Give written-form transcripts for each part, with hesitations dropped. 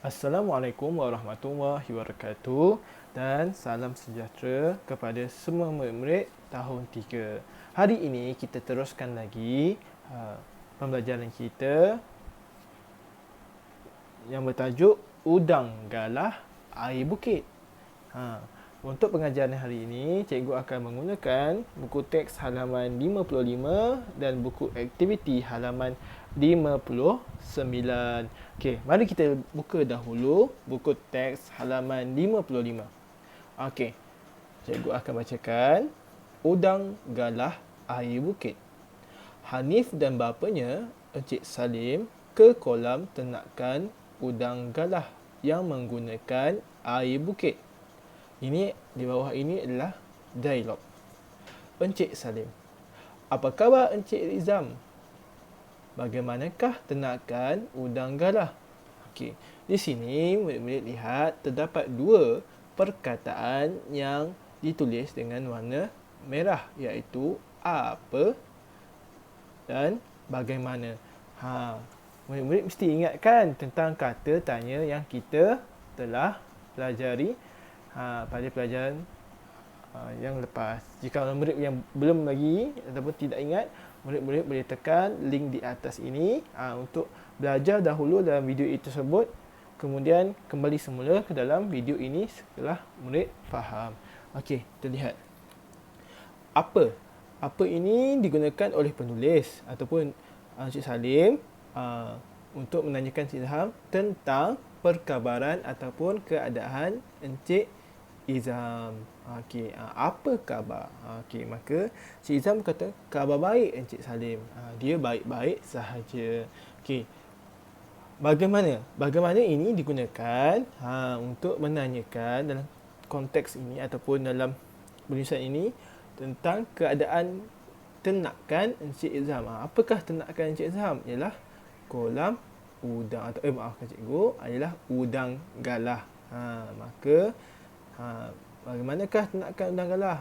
Assalamualaikum warahmatullahi wabarakatuh dan salam sejahtera kepada semua murid-murid tahun 3. Hari ini kita teruskan lagi pembelajaran kita yang bertajuk Udang Galah Air Bukit. Untuk pengajaran hari ini, cikgu akan menggunakan buku teks halaman 55 dan buku aktiviti halaman 59. Okey, mari kita buka dahulu buku teks halaman 55. Okey, cikgu akan bacakan Udang Galah Air Bukit. Hanif dan bapanya, Encik Salim, ke kolam ternakan udang galah yang menggunakan air bukit. Ini di bawah ini adalah dialog. Encik Salim: apa khabar Encik Rizam? Bagaimanakah ternakan udang galah? Okey, di sini murid-murid lihat terdapat dua perkataan yang ditulis dengan warna merah, iaitu apa dan bagaimana. Murid-murid mesti ingatkan tentang kata tanya yang kita telah pelajari pada pelajaran yang lepas. Jika murid yang belum lagi ataupun tidak ingat, murid-murid boleh tekan link di atas ini untuk belajar dahulu dalam video itu tersebut, kemudian kembali semula ke dalam video ini setelah murid faham. Okey, kita lihat. Apa ini digunakan oleh penulis ataupun Encik Salim untuk menanyakan Encik Izham tentang perkabaran ataupun keadaan Encik Izham. Okey, apa khabar? Okey, maka Encik Izham kata khabar baik Encik Salim. Dia baik-baik sahaja. Okey. Bagaimana ini digunakan untuk menanyakan dalam konteks ini ataupun dalam penulisan ini tentang keadaan ternakan Encik Izham. Apakah ternakan Encik Izham? Ialah kolam udang atau maafkan cikgu, adalah udang galah. Maka bagaimanakah ternakan udang galah?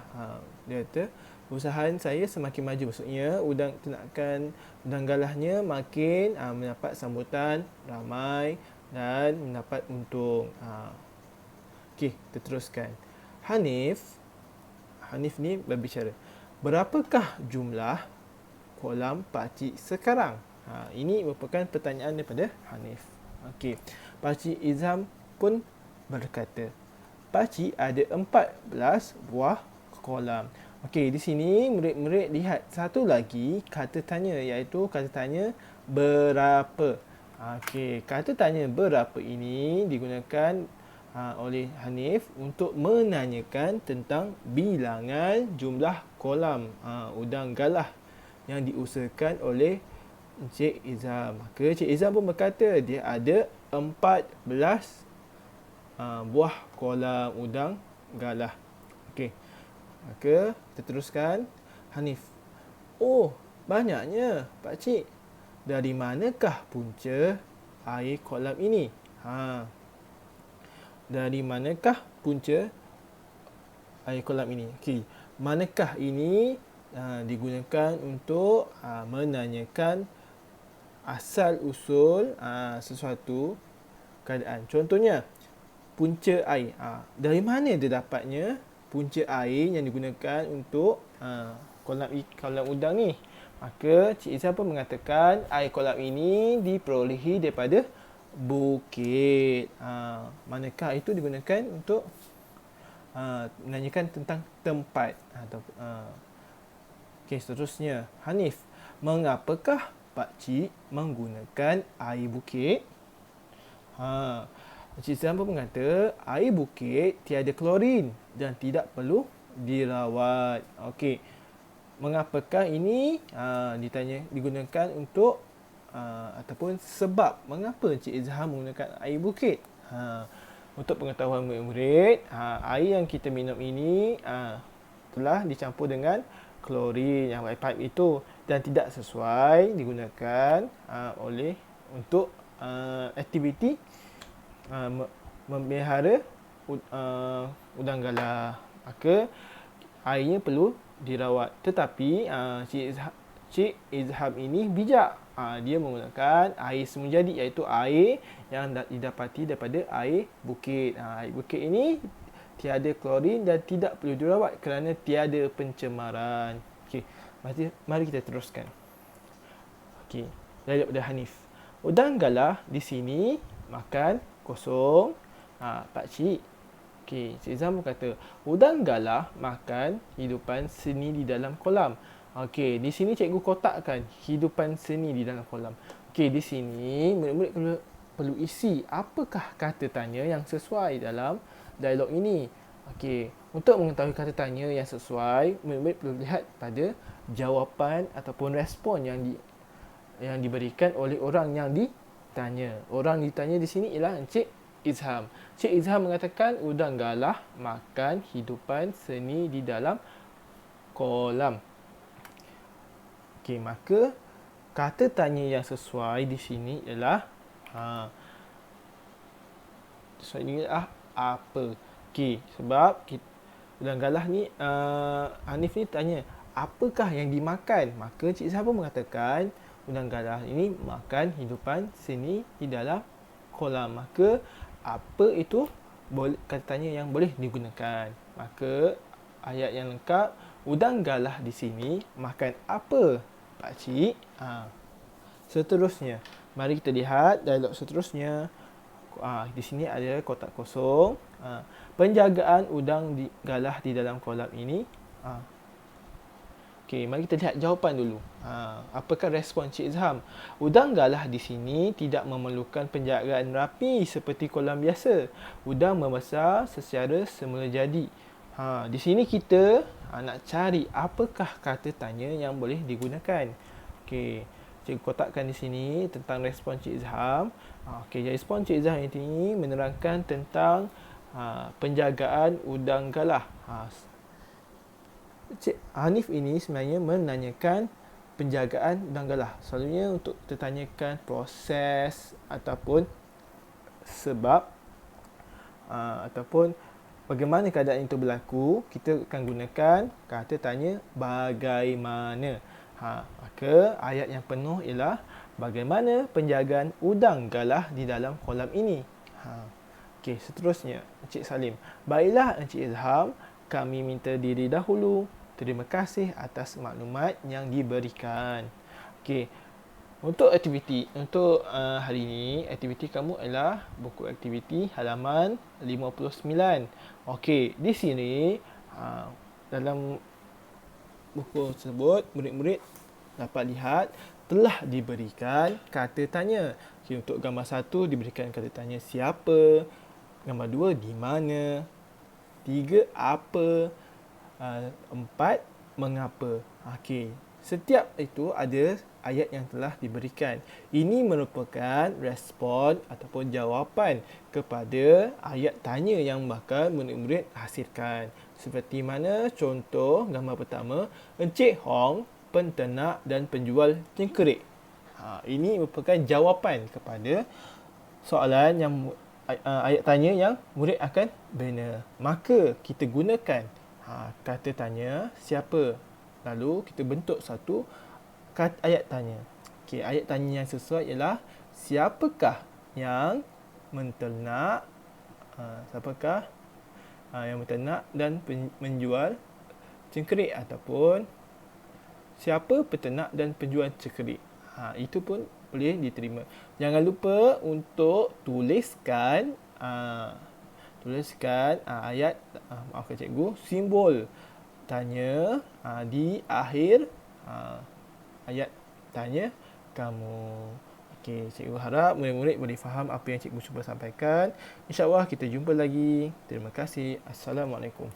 Dia kata usaha saya semakin maju, maksudnya ternakan udang galahnya makin mendapat sambutan ramai dan mendapat untung. Okey, kita teruskan. Hanif ni berbicara. Berapakah jumlah kolam pakcik sekarang? Ini merupakan pertanyaan daripada Hanif. Okey. Pakcik Izham pun berkata, pakcik ada 14 buah kolam. Okey, di sini murid-murid lihat satu lagi kata tanya, iaitu kata tanya berapa. Okey, kata tanya berapa ini digunakan oleh Hanif untuk menanyakan tentang bilangan jumlah kolam udang galah yang diusahakan oleh Encik Izham. Maka Encik Izham pun berkata dia ada 14 buah kolam udang galah. Okey. Maka kita teruskan. Hanif: oh, banyaknya pakcik. Dari manakah punca air kolam ini? Dari manakah punca air kolam ini? Okey. Manakah ini digunakan untuk menanyakan asal usul sesuatu keadaan. Contohnya, punca air. Dari mana dia dapatnya punca air yang digunakan untuk kolam udang ni? Maka Cik Izham pun mengatakan air kolam ini diperolehi daripada bukit. Manakah itu digunakan untuk menanyakan tentang tempat. Okey, seterusnya. Hanif: mengapakah pakcik menggunakan air bukit? Encik Izham pun mengata air bukit tiada klorin dan tidak perlu dirawat. Okey. Mengapakah ini digunakan untuk ataupun sebab mengapa Encik Izham menggunakan air bukit? Untuk pengetahuan murid-murid, air yang kita minum ini telah dicampur dengan klorin yang pipe itu dan tidak sesuai digunakan untuk aktiviti memelihara udang galah. Maka airnya perlu dirawat. Tetapi Cik Encik Izham ini bijak. Dia menggunakan air semula jadi, iaitu air yang didapati daripada air bukit. Air bukit ini tiada klorin dan tidak perlu dirawat kerana tiada pencemaran. Okey, mari kita teruskan. Okey, daripada Hanif. Udang galah di sini makan kosong. Pakcik. Okey, Cik Izham berkata, udang galah makan hidupan seni di dalam kolam. Okey, di sini cikgu kotakkan hidupan seni di dalam kolam. Okey, di sini murid-murid perlu isi apakah kata tanya yang sesuai dalam dialog ini. Okey, untuk mengetahui kata tanya yang sesuai, murid-murid perlu lihat pada jawapan ataupun respon yang diberikan oleh orang yang ditanya. Orang ditanya di sini ialah Encik Izham. Encik Izham mengatakan udang galah makan hidupan seni di dalam kolam. Okey, maka kata tanya yang sesuai di sini ialah apa? Okey, sebab udang galah ni Hanif ni tanya apakah yang dimakan. Maka Cik Izham pun mengatakan udang galah ini makan hidupan seni di dalam kolam. Maka apa itu kata tanya yang boleh digunakan. Maka ayat yang lengkap, udang galah di sini makan apa, pakcik? Seterusnya, mari kita lihat dialog seterusnya. Di sini ada kotak kosong. Penjagaan udang galah di dalam kolam ini. Okey, mari kita lihat jawapan dulu. Apakah respon Cik Izham? Udang galah di sini tidak memerlukan penjagaan rapi seperti kolam biasa. Udang membesar secara semula jadi. Di sini kita nak cari apakah kata tanya yang boleh digunakan. Okey, cikgu kotakkan di sini tentang respon Cik Izham. Okey, respon Cik Izham ini menerangkan tentang penjagaan udang galah. Cik Hanif ini sebenarnya menanyakan penjagaan udang galah. Selalunya untuk tertanyakan proses ataupun sebab ataupun bagaimana keadaan itu berlaku, kita akan gunakan kata tanya bagaimana. Maka ayat yang penuh ialah bagaimana penjagaan udang galah di dalam kolam ini. Okey, seterusnya Encik Salim. Baiklah Encik Izham, kami minta diri dahulu. Terima kasih atas maklumat yang diberikan. Okey, untuk aktiviti untuk hari ini, aktiviti kamu ialah buku aktiviti halaman 59. Okey, di sini dalam buku tersebut murid-murid dapat lihat telah diberikan kata tanya. Okey, untuk gambar 1 diberikan kata tanya siapa, gambar 2 di mana, 3 apa, 4 mengapa. Okey, setiap itu ada ayat yang telah diberikan. Ini merupakan respon ataupun jawapan kepada ayat tanya yang bakal murid-murid hasilkan. Seperti mana contoh gambar pertama, Encik Hong, penternak dan penjual cengkerik. Ini merupakan jawapan kepada soalan yang ayat tanya yang murid akan bina. Maka kita gunakan kata tanya siapa. Lalu kita bentuk satu ayat tanya. Okey, ayat tanya yang sesuai ialah siapakah yang menternak, siapakah yang menternak dan menjual cengkerik, ataupun siapa peternak dan penjual cengkerik. Itu pun boleh diterima. Jangan lupa untuk tuliskan ayat, maafkan cikgu, simbol tanya di akhir ayat tanya kamu. Okey, cikgu harap murid-murid boleh faham apa yang cikgu cuba sampaikan. InsyaAllah kita jumpa lagi. Terima kasih. Assalamualaikum.